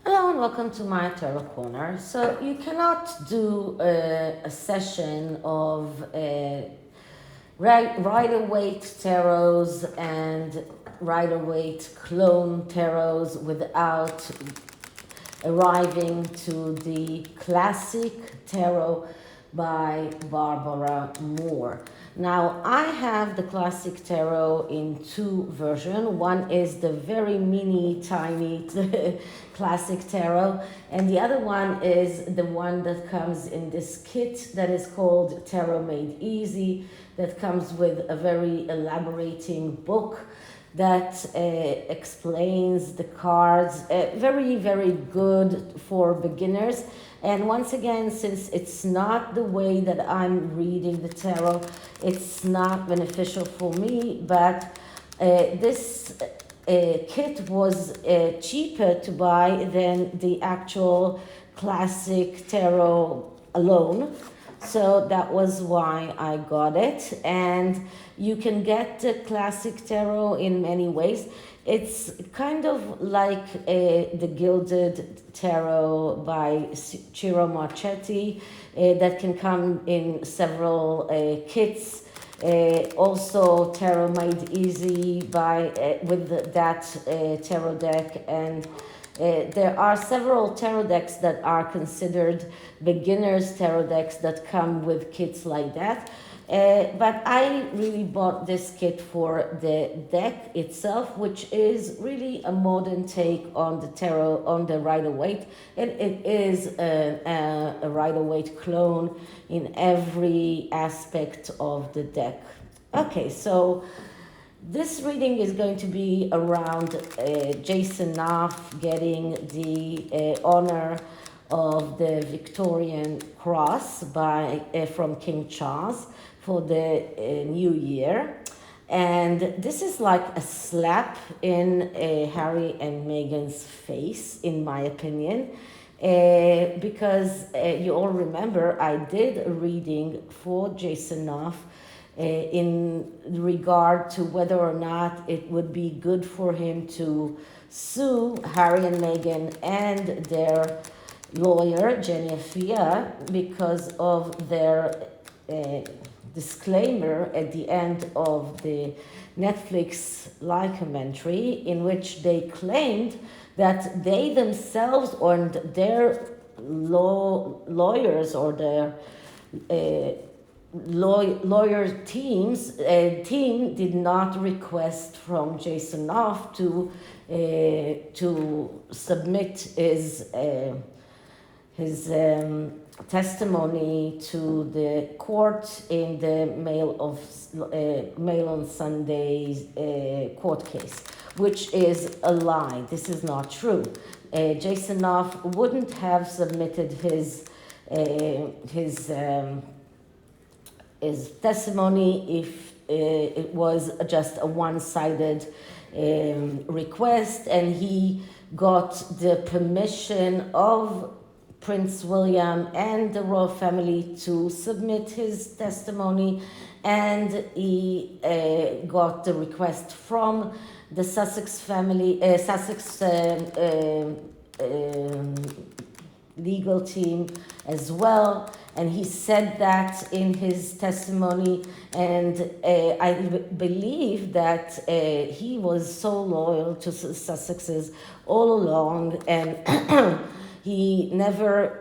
Hello and welcome to my Tarot Corner. So you cannot do a session of Rider-Waite tarots and Rider-Waite clone tarots without arriving to the classic tarot by Barbara Moore. Now, I have the classic tarot in two versions. One is the very mini, tiny classic tarot, and the other one is the one that comes in this kit that is called Tarot Made Easy, that comes with a very elaborating book that explains the cards. Very, very good for beginners. And once again, since it's not the way that I'm reading the tarot, it's not beneficial for me, but this kit was cheaper to buy than the actual classic tarot alone. So that was why I got it. And you can get the classic tarot in many ways. It's kind of like the Gilded Tarot by Ciro Marchetti that can come in several kits. Also Tarot Made Easy by with that tarot deck, and there are several tarot decks that are considered beginners tarot decks that come with kits like that. But I really bought this kit for the deck itself, which is really a modern take on the tarot, on the Rider-Waite. And it is a Rider-Waite clone in every aspect of the deck. Okay, so this reading is going to be around Jason Knauf getting the honor of the Victorian Cross from King Charles for the new year. And this is like a slap in Harry and Meghan's face, in my opinion, because you all remember I did a reading for Jason Knauf in regard to whether or not it would be good for him to sue Harry and Meghan and their lawyer, Jennifer, because of their disclaimer at the end of the Netflix live commentary, in which they claimed that they themselves or their lawyers or their lawyer team did not request from Jason Knauf to submit his testimony to the court in the Mail on Sunday court case, which is a lie. This is not true. Jason Knauf wouldn't have submitted his testimony if it was just a one-sided request, and he got the permission of Prince William and the royal family to submit his testimony, and he got the request from the Sussex family, legal team as well, and he said that in his testimony. And I believe that he was so loyal to Sussexes all along, and he never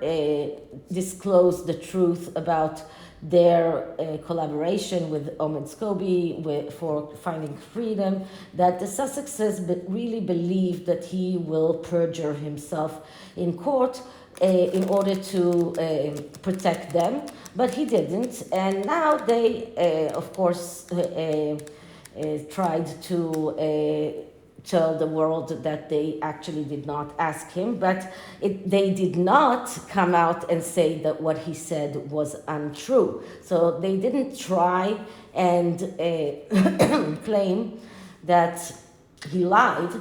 disclosed the truth about their collaboration with Omid Scobie for Finding Freedom, that the Sussexes really believed that he will perjure himself in court in order to protect them, but he didn't. And now they, of course, tried to tell the world that they actually did not ask him, but they did not come out and say that what he said was untrue. So they didn't try and claim that he lied.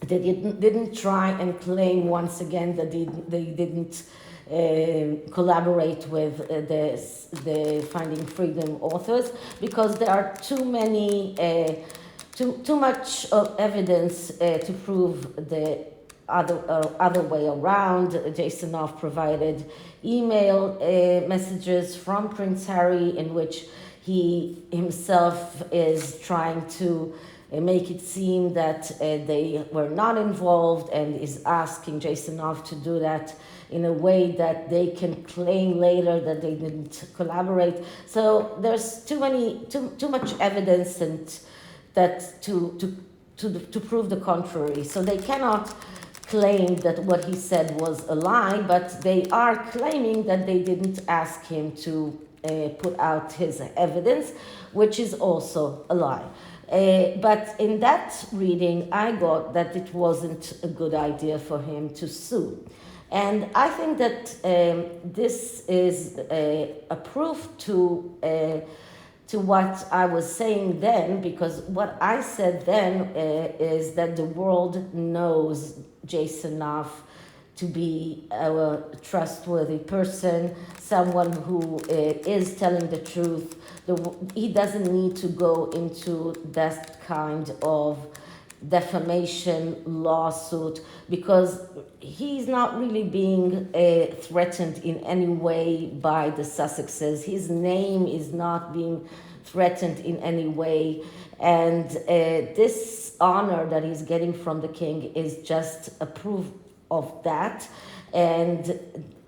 They didn't try and claim once again that they didn't collaborate with the Finding Freedom authors, because there are too many too much of evidence to prove the other way around. Jason Knauf provided email messages from Prince Harry in which he himself is trying to make it seem that they were not involved, and is asking Jason Knauf to do that in a way that they can claim later that they didn't collaborate. So there's too much evidence and that to prove the contrary. So they cannot claim that what he said was a lie, but they are claiming that they didn't ask him to put out his evidence, which is also a lie. But in that reading, I got that it wasn't a good idea for him to sue. And I think that this is a proof to what I was saying then, because what I said then is that the world knows Jason Knauf to be a trustworthy person, someone who is telling the truth. He doesn't need to go into that kind of defamation lawsuit, because he's not really being threatened in any way by the Sussexes. His name is not being threatened in any way, and this honor that he's getting from the king is just a proof of that. And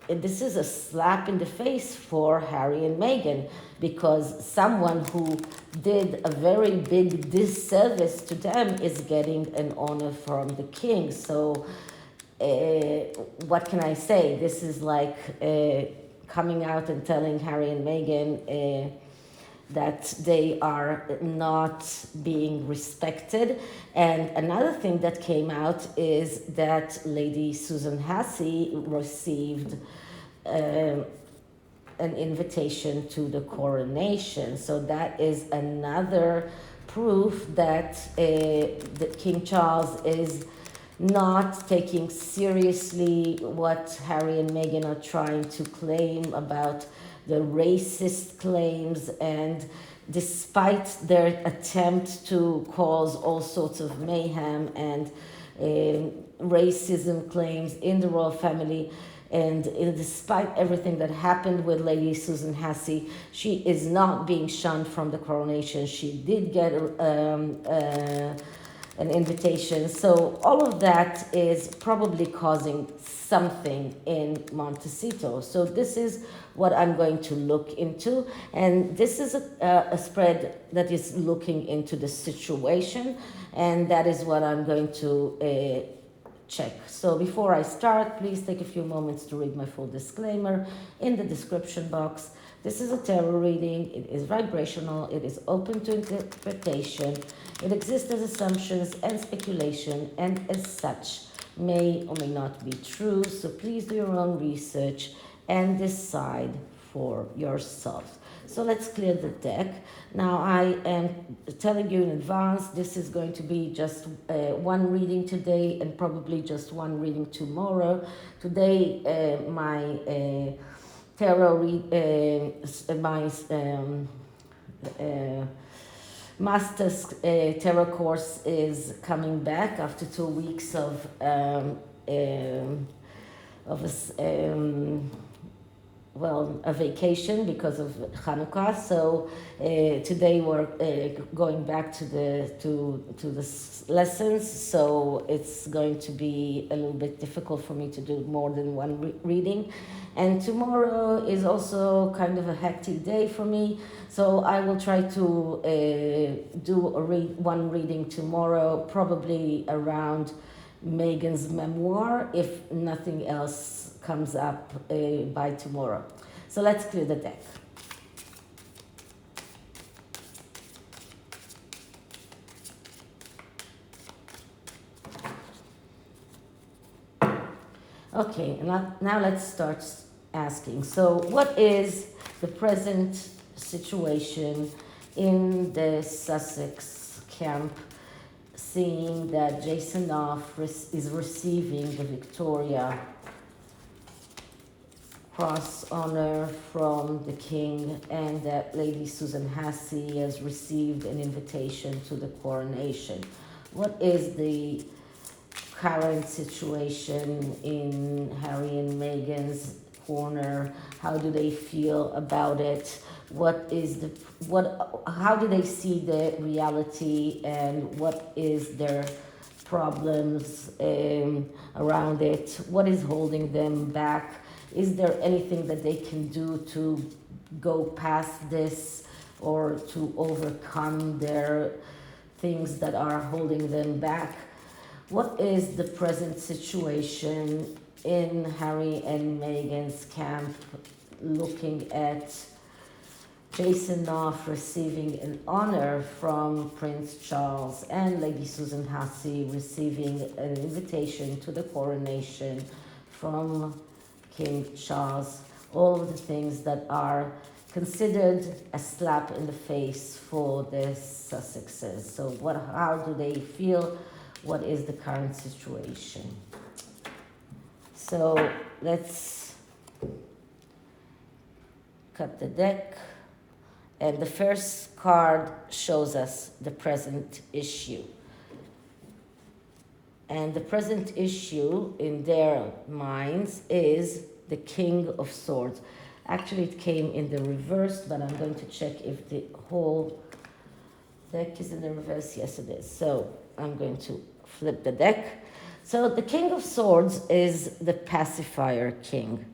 this is a slap in the face for Harry and Meghan, because someone who did a very big disservice to them is getting an honor from the king. So what can I say? This is like coming out and telling Harry and Meghan that they are not being respected. And another thing that came out is that Lady Susan Hussey received an invitation to the coronation. So that is another proof that King Charles is not taking seriously what Harry and Meghan are trying to claim about the racist claims, and despite their attempt to cause all sorts of mayhem and racism claims in the royal family, and despite everything that happened with Lady Susan Hussey, she is not being shunned from the coronation. She did get an invitation. So all of that is probably causing something in Montecito. So this is what I'm going to look into. And this is a spread that is looking into the situation. And that is what I'm going to check. So before I start, please take a few moments to read my full disclaimer in the description box. This is a tarot reading. It is vibrational. It is open to interpretation. It exists as assumptions and speculation, and as such may or may not be true. So please do your own research and decide for yourself. So let's clear the deck. Now I am telling you in advance, this is going to be just one reading today and probably just one reading tomorrow. Today my tarot master's tarot course is coming back after 2 weeks of a vacation because of Hanukkah. So today we're going back to the lessons. So it's going to be a little bit difficult for me to do more than one reading. And tomorrow is also kind of a hectic day for me. So I will try to do one reading tomorrow, probably around Meghan's memoir, if nothing else comes up by tomorrow. So let's clear the deck. Okay, now let's start asking. So what is the present situation in the Sussex camp, seeing that Jason Knauf is receiving the Victoria Cross honor from the king, and that Lady Susan Hussey has received an invitation to the coronation? What is the current situation in Harry and Meghan's corner? How do they feel about it? How do they see the reality, and what is their problems around it? What is holding them back? Is there anything that they can do to go past this or to overcome their things that are holding them back? What is the present situation in Harry and Meghan's camp, looking at Jason Knauf receiving an honor from Prince Charles and Lady Susan Hussey receiving an invitation to the coronation from King Charles? All of the things that are considered a slap in the face for the Sussexes. So how do they feel? What is the current situation? So let's cut the deck. And the first card shows us the present issue. And the present issue in their minds is the King of Swords. Actually, it came in the reverse, but I'm going to check if the whole deck is in the reverse. Yes, it is. So I'm going to flip the deck. So the King of Swords is the pacifier king.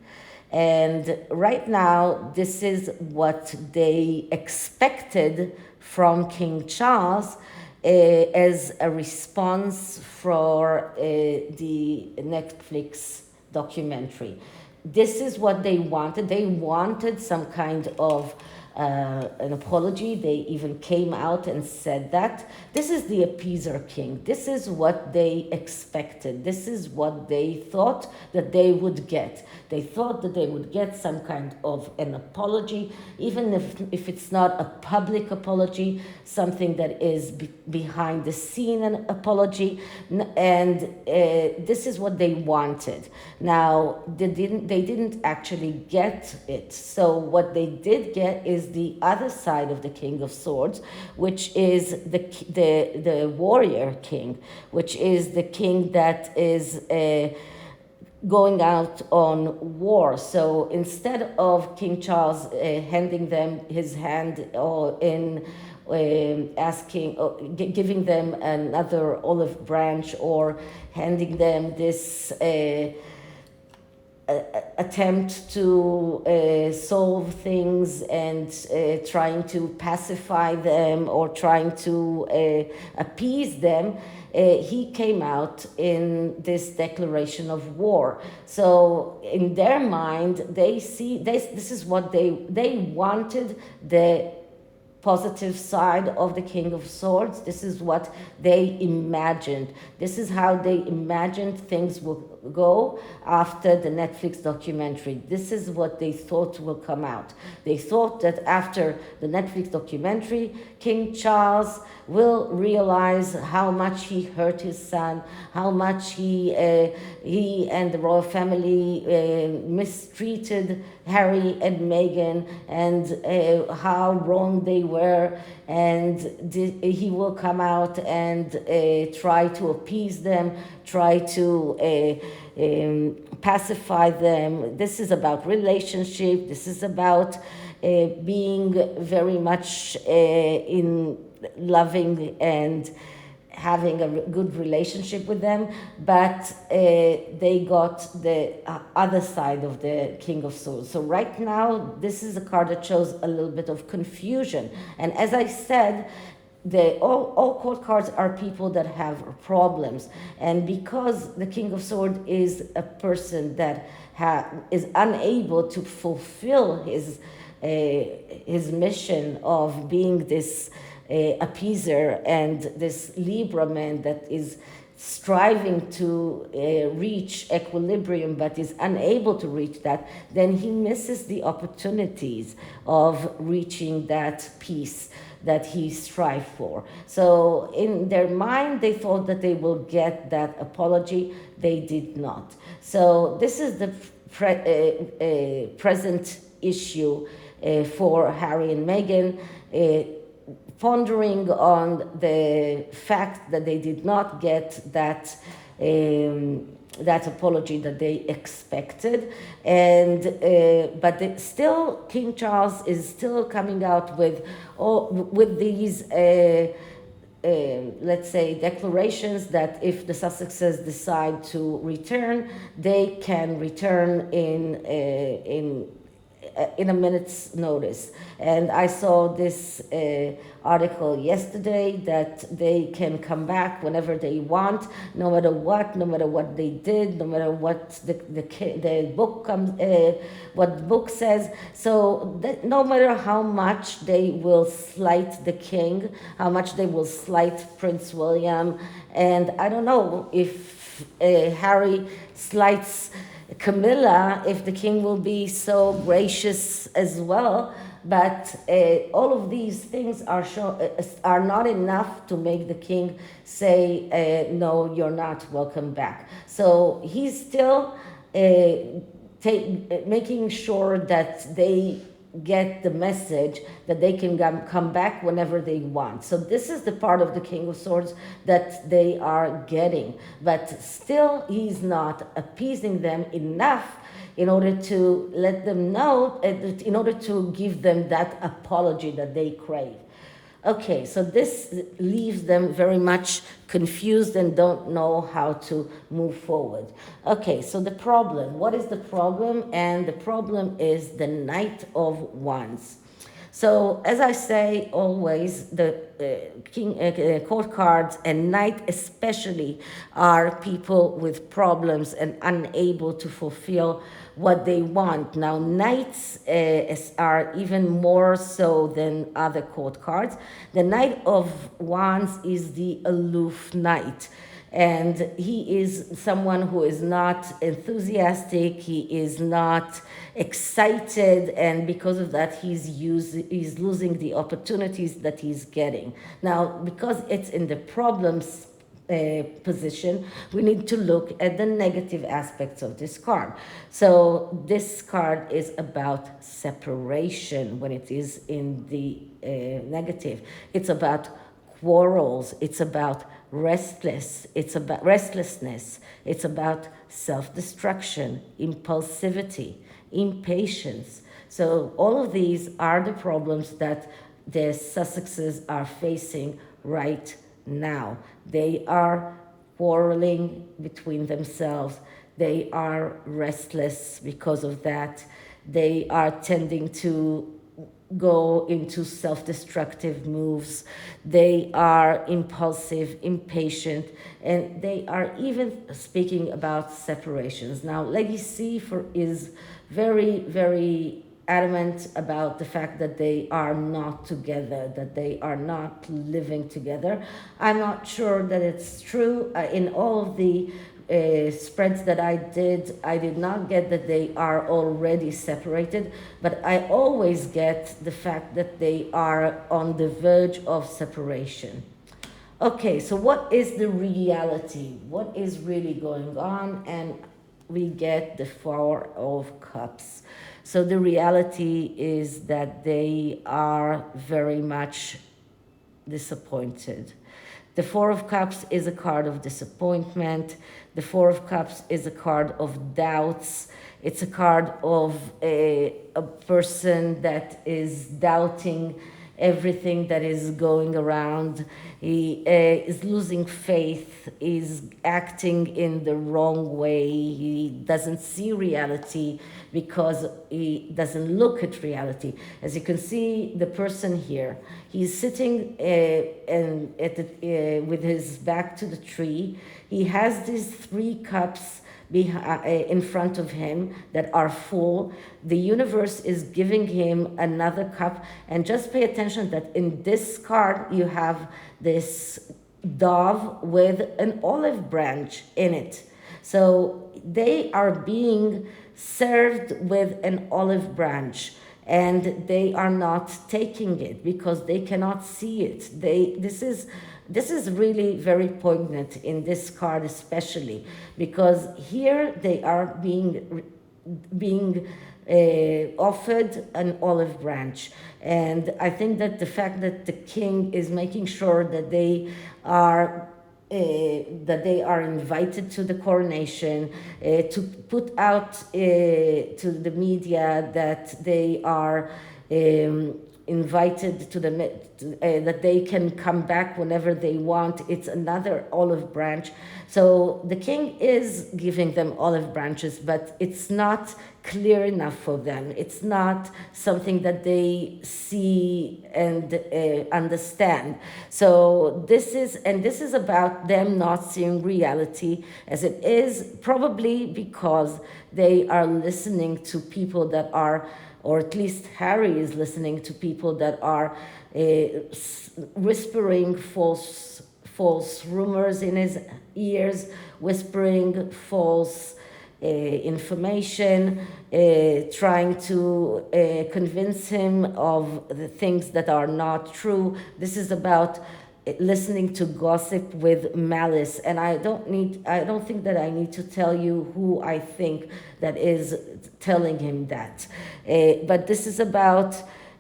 And right now, this is what they expected from King Charles as a response for the Netflix documentary. This is what they wanted. They wanted some kind of an apology. They even came out and said that. This is the appeaser king. This is what they expected. This is what they thought that they would get. They thought that they would get some kind of an apology, even if it's not a public apology, something that is behind the scene an apology. And this is what they wanted. Now, they didn't actually get it. So what they did get is the other side of the King of Swords, which is the warrior king, which is the king that is going out on war. So instead of King Charles handing them his hand or in giving them another olive branch or handing them this attempt to solve things and trying to pacify them or trying to appease them, he came out in this declaration of war. So in their mind, they see this is what they wanted, the positive side of the King of Swords. This is what they imagined. This is how they imagined things will go after the Netflix documentary. This is what they thought will come out. They thought that after the Netflix documentary, King Charles will realize how much he hurt his son, how much he and the royal family mistreated Harry and Meghan, and how wrong they were, and he will come out and try to appease them, try to pacify them. This is about relationship. This is about being very much in loving and having a good relationship with them, but they got the other side of the King of Swords. So right now, this is a card that shows a little bit of confusion. And as I said, all court cards are people that have problems. And because the King of Swords is a person that is unable to fulfill his mission of being this appeaser and this Libra man that is striving to reach equilibrium but is unable to reach that, then he misses the opportunities of reaching that peace that he strived for. So in their mind, they thought that they will get that apology. They did not. So this is the present issue for Harry and Meghan. Pondering on the fact that they did not get that that apology that they expected, and but still King Charles is still coming out with these let's say declarations that if the Sussexes decide to return, they can return in a minute's notice. And I saw this article yesterday that they can come back whenever they want, no matter what they did, no matter what the book comes, what the book says. So that no matter how much they will slight the king, how much they will slight Prince William, and I don't know if Harry slights Camilla, if the king will be so gracious as well. But all of these things are not enough to make the king say, no, you're not welcome back. So he's still making sure that they get the message that they can come back whenever they want. So this is the part of the King of Swords that they are getting. But still, he's not appeasing them enough in order to let them know, in order to give them that apology that they crave. Okay, so this leaves them very much confused and don't know how to move forward. Okay, so the problem, what is the problem? And the problem is the Knight of Wands. So as I say always, the court cards and knight especially are people with problems and unable to fulfill what they want. Now, knights are even more so than other court cards. The Knight of Wands is the aloof knight. And he is someone who is not enthusiastic, he is not excited, and because of that, he's losing the opportunities that he's getting. Now, because it's in the problems position, we need to look at the negative aspects of this card. So this card is about separation when it is in the negative. It's about quarrels, it's about restlessness, it's about self-destruction, impulsivity, impatience. So all of these are the problems that the Sussexes are facing right now. They are quarreling between themselves. They are restless because of that. They are tending to go into self-destructive moves. They are impulsive, impatient, and they are even speaking about separations. Now, Lady C is very, very adamant about the fact that they are not together, that they are not living together. I'm not sure that it's true. In all of the spreads that I did not get that they are already separated, but I always get the fact that they are on the verge of separation. Okay, so what is the reality? What is really going on? And we get the Four of Cups. So the reality is that they are very much disappointed. The Four of Cups is a card of disappointment. The Four of Cups is a card of doubts. It's a card of a person that is doubting everything that is going around. He is losing faith, is acting in the wrong way. He doesn't see reality because he doesn't look at reality. As you can see, the person here, he's sitting with his back to the tree. He has these three cups in front of him that are full. The universe is giving him another cup, and just pay attention that in this card you have this dove with an olive branch in it. So they are being served with an olive branch, and they are not taking it because they cannot see it. This is really very poignant in this card, especially because here they are being offered an olive branch. And I think that the fact that the king is making sure that they are that they are invited to the coronation, to put out to the media that they are invited to that they can come back whenever they want. It's another olive branch. So the king is giving them olive branches, but it's not clear enough for them. It's not something that they see and understand. So this is about them not seeing reality as it is, probably because they are listening to people that are, or at least Harry is listening to people that are whispering false rumors in his ears, whispering false information, trying to convince him of the things that are not true. This is about listening to gossip with malice, and I don't think that I need to tell you who I think that is telling him that. But this is about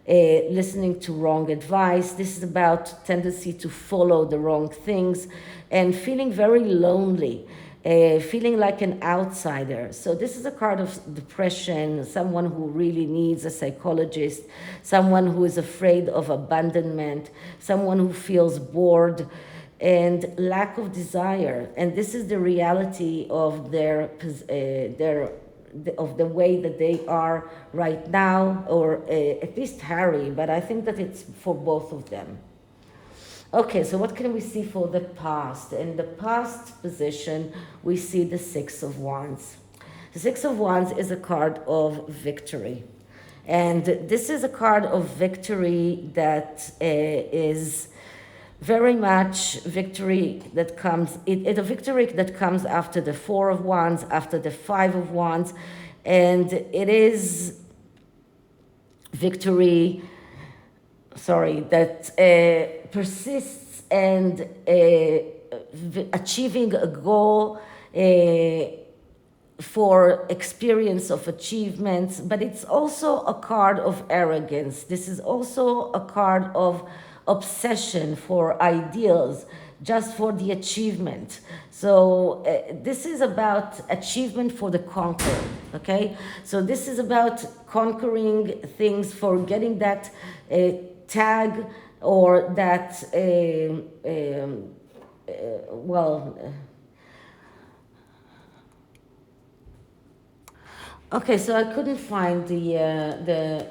listening to wrong advice. This is about tendency to follow the wrong things and feeling very lonely. Feeling like an outsider. So this is a card of depression, someone who really needs a psychologist, someone who is afraid of abandonment, someone who feels bored and lack of desire. And this is the reality of of the way that they are right now, or at least Harry, but I think that it's for both of them. Okay, so what can we see for the past? In the past position, we see the Six of Wands. The Six of Wands is a card of victory. And this is a card of victory that is very much victory that comes, it's a victory that comes after the Four of Wands, after the Five of Wands, and it is victory, that persists and achieving a goal for experience of achievements, but it's also a card of arrogance. This is also a card of obsession for ideals, just for the achievement. So this is about achievement for the conqueror, okay? So this is about conquering things, for getting that tag or that, okay, so I couldn't find the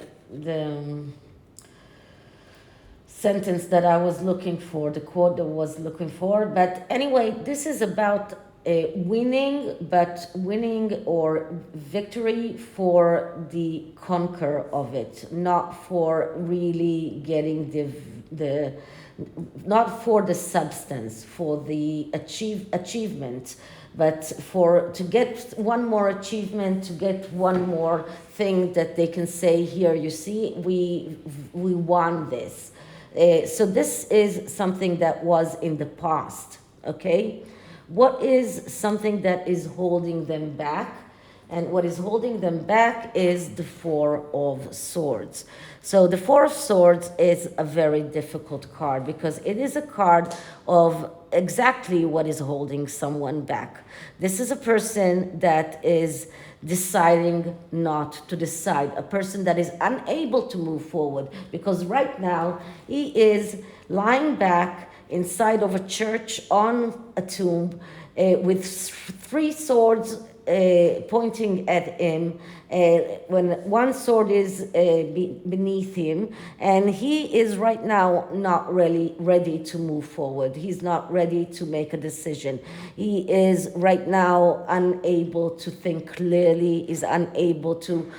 sentence that I was looking for, the quote that I was looking for. But anyway, this is about winning, but winning or victory for the conquer of it, not for really getting the not for the substance, for the achievement, but to get one more achievement, to get one more thing that they can say, here, you see, we won this. So this is something that was in the past, okay? What is something that is holding them back? And what is holding them back is the Four of Swords. So the Four of Swords is a very difficult card because it is a card of exactly what is holding someone back. This is a person that is deciding not to decide, a person that is unable to move forward, because right now he is lying back inside of a church on a tomb with three swords pointing at him, when one sword is beneath him, and he is right now not really ready to move forward. He's not ready to make a decision. He is right now unable to think clearly, is unable to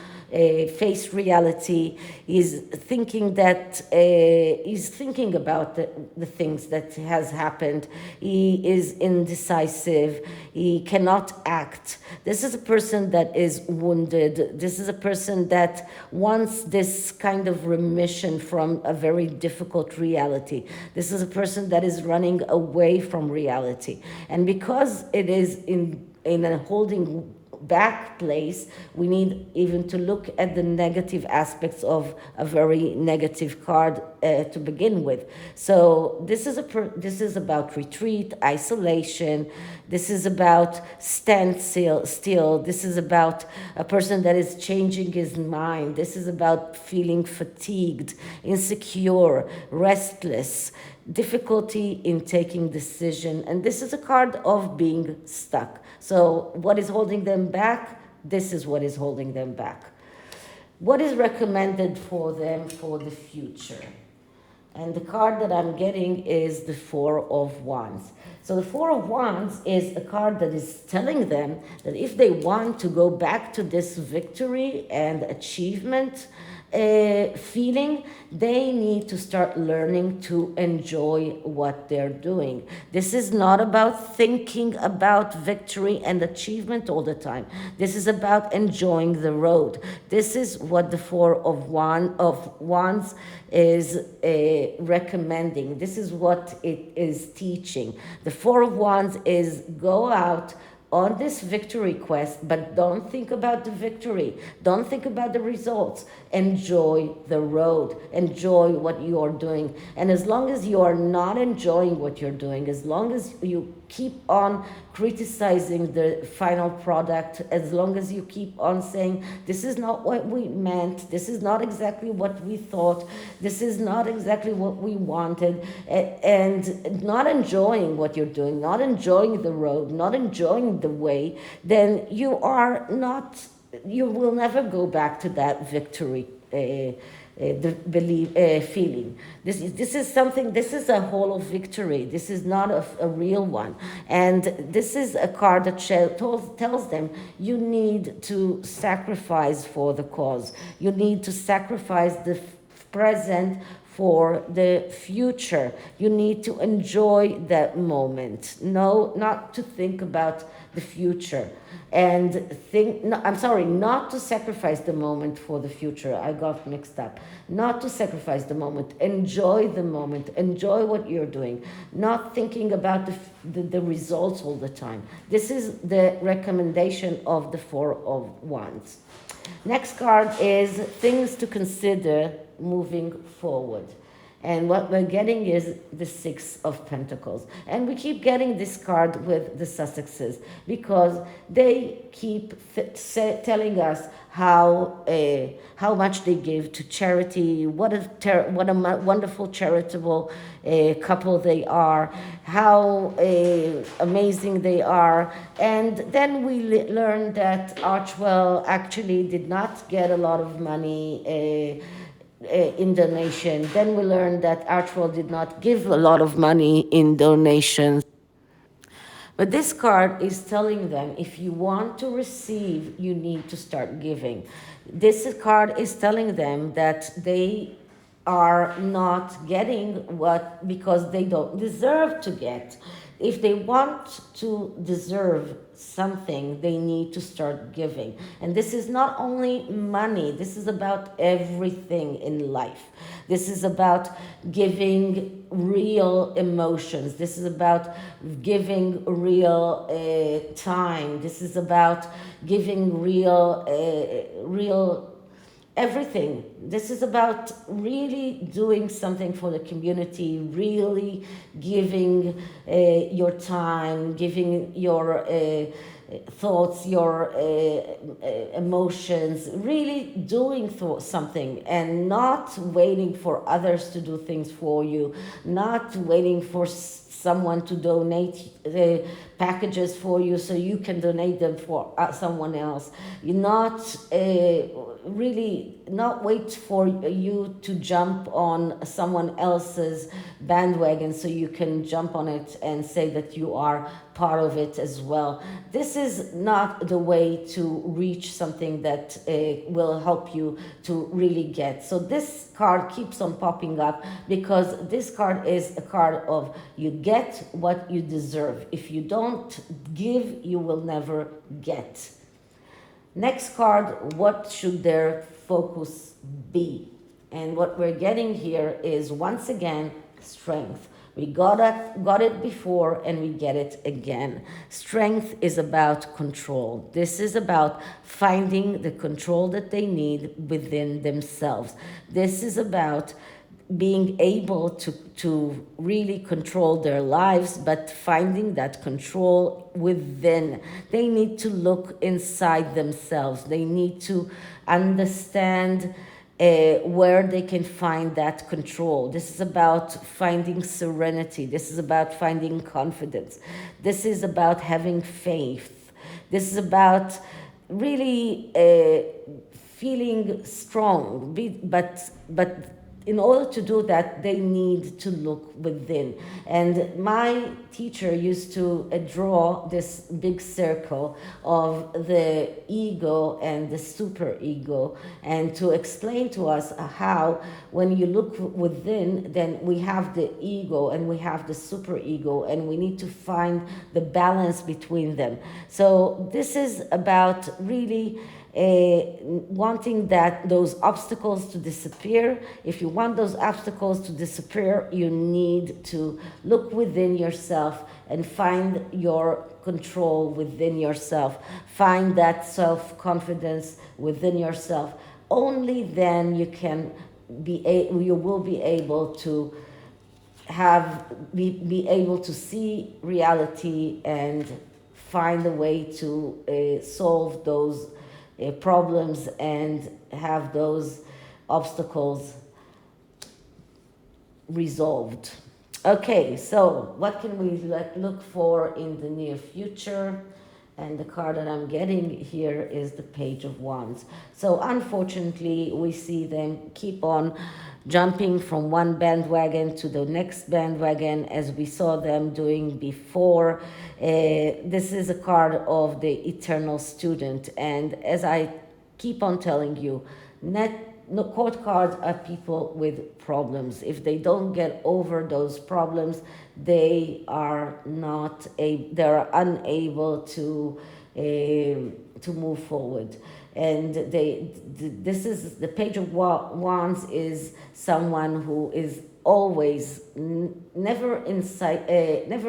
face reality. He's thinking that he's thinking about the things that has happened. He is indecisive. He cannot act. This is a person that is wounded. This is a person that wants this kind of remission from a very difficult reality. This is a person that is running away from reality. And because it is in a holding back place, we need even to look at the negative aspects of a very negative card to begin with. So this is about retreat, isolation. This is about standstill. This is about a person that is changing his mind. This is about feeling fatigued, insecure, restless, difficulty in taking decision. And this is a card of being stuck. So what is holding them back? This is what is holding them back. What is recommended for them for the future? And the card that I'm getting is the Four of Wands. So the Four of Wands is a card that is telling them that if they want to go back to this victory and achievement feeling, they need to start learning to enjoy what they're doing. This is not about thinking about victory and achievement all the time. This is about enjoying the road. This is what the Four of Wands is recommending. This is what it is teaching. The Four of Wands is go out on this victory quest, but don't think about the victory. Don't think about the results. Enjoy the road. Enjoy what you are doing. And as long as you are not enjoying what you're doing, as long as you keep on criticizing the final product, as long as you keep on saying, this is not what we meant, this is not exactly what we thought, this is not exactly what we wanted, and not enjoying what you're doing, not enjoying the road, not enjoying the way, then you will never go back to that victory feeling. This is a hollow victory. This is not a real one. And this is a card that tells them you need to sacrifice for the cause. You need to sacrifice the present for the future. You need to enjoy that moment. No, not to think about the future. Not to sacrifice the moment for the future. I got mixed up. Not to sacrifice the moment. Enjoy the moment. Enjoy what you're doing. Not thinking about the results all the time. This is the recommendation of the Four of Wands. Next card is things to consider moving forward. And what we're getting is the Six of Pentacles. And we keep getting this card with the Sussexes because they keep telling us how much they give to charity, what a wonderful charitable couple they are, how amazing they are. And then we learn that Archwell actually did not get a lot of money in donation. Then we learned that Archwell did not give a lot of money in donations. But this card is telling them if you want to receive, you need to start giving. This card is telling them that they are not getting what because they don't deserve to get. If they want to deserve something, they need to start giving. And this is not only money, this is about everything in life. This is about giving real emotions. This is about giving real time. This is about giving real everything. This is about really doing something for the community, really giving your time, giving your thoughts, your emotions, really doing something and not waiting for others to do things for you, not waiting for someone to donate packages for you so you can donate them for someone else. You not not wait for you to jump on someone else's bandwagon so you can jump on it and say that you are part of it as well. This is not the way to reach something that will help you to really get. So this card keeps on popping up because this card is a card of you get what you deserve. If you don't give, you will never get. Next card, what should their focus be? And what we're getting here is, once again, strength. We got it before and we get it again. Strength is about control. This is about finding the control that they need within themselves. This is about being able to really control their lives, but finding that control within. They need to look inside themselves. They need to understand where they can find that control. This is about finding serenity. This is about finding confidence. This is about having faith. This is about really feeling strong, but in order to do that, they need to look within. And my teacher used to draw this big circle of the ego and the superego, and to explain to us how, when you look within, then we have the ego and we have the superego, and we need to find the balance between them. So this is about really wanting those obstacles to disappear. If you want those obstacles to disappear, you need to look within yourself and find your control within yourself. Find that self-confidence within yourself. Only then you will be able to be able to see reality and find a way to solve those problems and have those obstacles resolved. Okay, so what can we look for in the near future? And the card that I'm getting here is the Page of Wands. So unfortunately, we see them keep on jumping from one bandwagon to the next bandwagon, as we saw them doing before. This is a card of the eternal student. And as I keep on telling you, court cards are people with problems. If they don't get over those problems, they are unable to move forward. And this is the Page of Wands is someone who is always never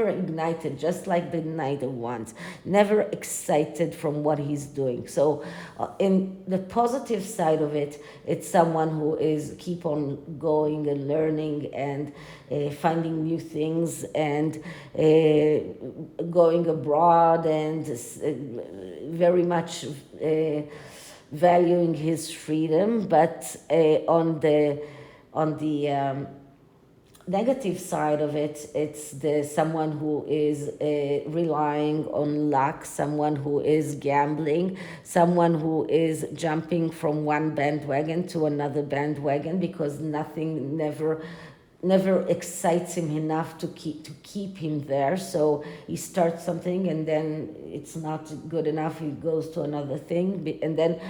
ignited, just like the Knight of Wands, never excited from what he's doing. So in the positive side of it, it's someone who is keep on going and learning and finding new things and going abroad and very much valuing his freedom. But on the negative side of it, it's someone who is relying on luck, someone who is gambling, someone who is jumping from one bandwagon to another bandwagon because nothing never excites him enough to keep him there. So he starts something and then it's not good enough, he goes to another thing, and then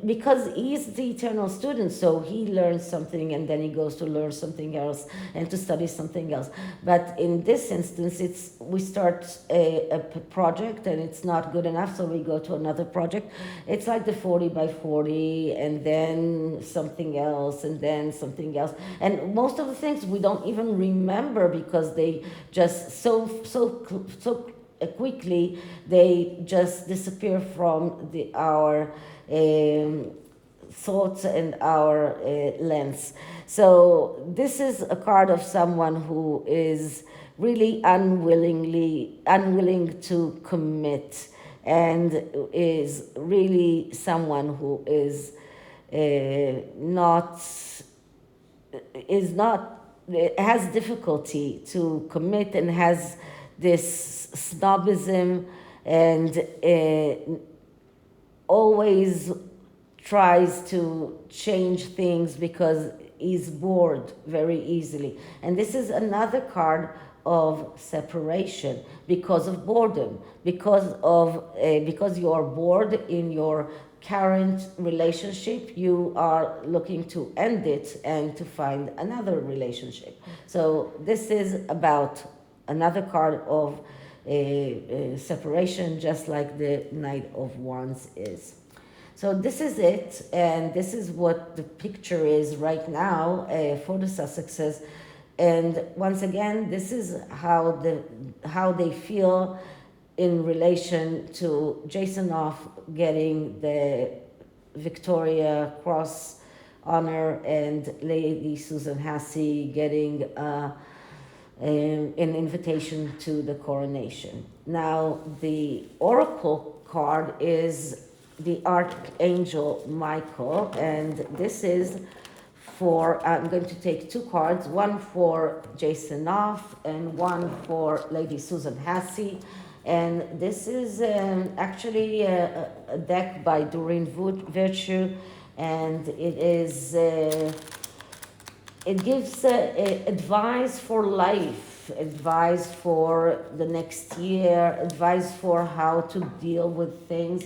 because he's the eternal student, so he learns something and then he goes to learn something else and to study something else. But in this instance, we start a project and it's not good enough, so we go to another project. It's like the 40 by 40 and then something else and then something else, and most of the things we don't even remember because they just so quickly they just disappear from our thoughts and our lens. So this is a card of someone who is really unwilling to commit, and is really someone who has difficulty to commit and has this snobism and always tries to change things because he's bored very easily. And this is another card of separation because of boredom, because you are bored in your current relationship, you are looking to end it and to find another relationship. So this is about another card of separation, just like the Knight of Wands is. So this is it, and this is what the picture is right now for the Sussexes. And once again, this is how they feel in relation to Jason Knauf getting the Victoria Cross honor and Lady Susan Hussey getting an invitation to the coronation. Now, the oracle card is the Archangel Michael, and this is for, I'm going to take two cards, one for Jason Knauf and one for Lady Susan Hussey. And this is actually a deck by Doreen Virtue, and it is it gives advice for life, advice for the next year, advice for how to deal with things.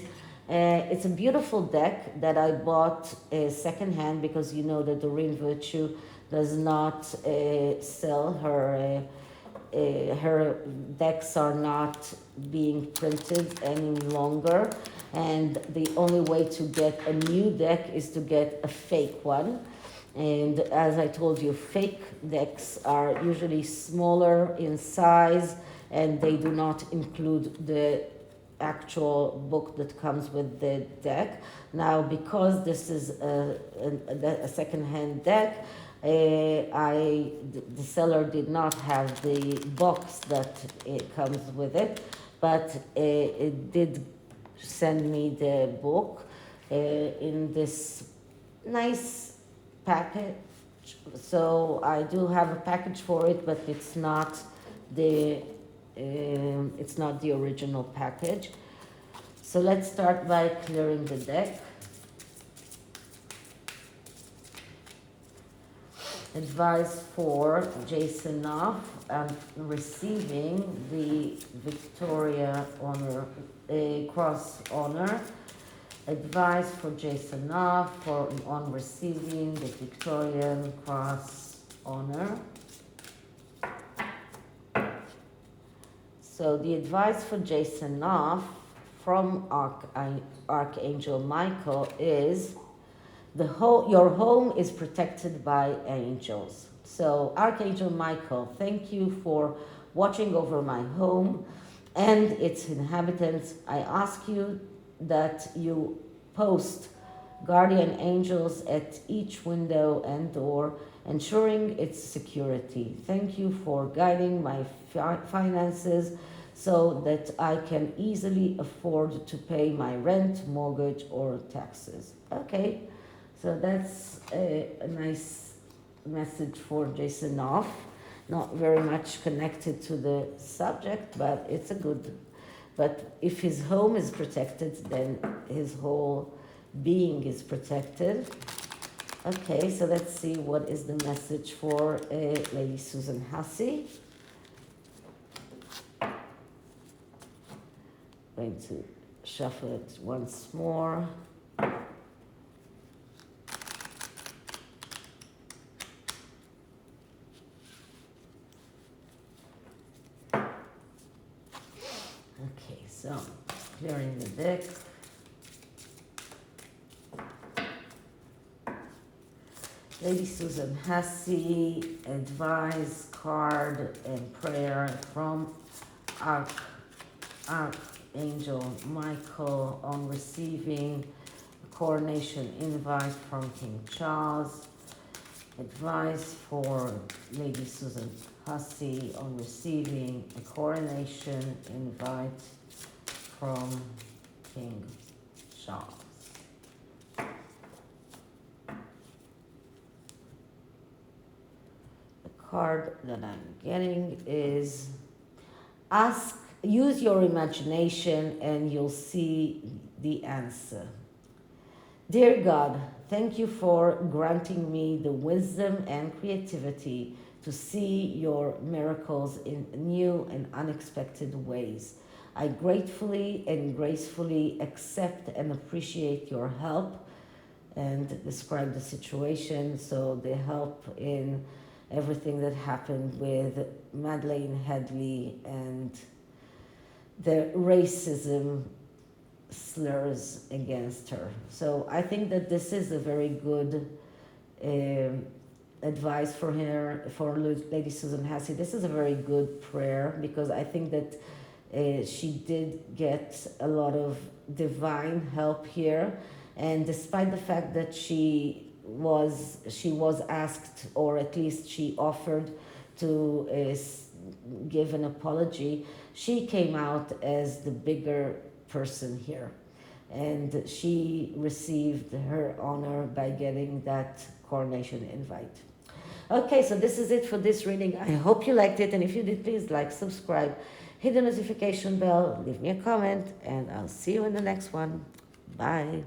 It's a beautiful deck that I bought secondhand, because you know that Doreen Virtue does not sell her. Her decks are not being printed any longer, and the only way to get a new deck is to get a fake one. And as I told you, fake decks are usually smaller in size, and they do not include the actual book that comes with the deck. Now, because this is a second-hand deck, the seller did not have the box that it comes with it, but it did send me the book in this nice package. So I do have a package for it, but it's not the original package. So let's start by clearing the deck. Advice for Jason Knauf on receiving the Victoria Honor, Cross Honor. Advice for Jason Knauf on receiving the Victorian Cross Honor. So the advice for Jason Knauf from Archangel Michael is, your home is protected by angels. So Archangel Michael, thank you for watching over my home and its inhabitants. I ask you that you post guardian angels at each window and door, ensuring its security. Thank you for guiding my finances so that I can easily afford to pay my rent, mortgage, or taxes. Okay. So that's a nice message for Jason Knauf. Not very much connected to the subject, but it's a good. But if his home is protected, then his whole being is protected. Okay, so let's see what is the message for Lady Susan Hussey. Going to shuffle it once more. Okay, so clearing the deck. Lady Susan Hussey, advice, card, and prayer from Archangel Michael on receiving a coronation invite from King Charles. Advice for Lady Susan Hussey on receiving a coronation invite from King Charles. The card that I'm getting is use your imagination and you'll see the answer. Dear God, thank you for granting me the wisdom and creativity to see your miracles in new and unexpected ways. I gratefully and gracefully accept and appreciate your help, and describe the situation. So the help in everything that happened with Madeleine Headley and the racism slurs against her. So I think that this is a very good advice for her, for Lady Susan Hussey. This is a very good prayer because I think that she did get a lot of divine help here, and despite the fact that she was asked, or at least she offered to give an apology, she came out as the bigger person here, and she received her honor by getting that coronation invite. Okay, so this is it for this reading. I hope you liked it, and if you did, please like, subscribe, hit the notification bell, leave me a comment, and I'll see you in the next one. Bye.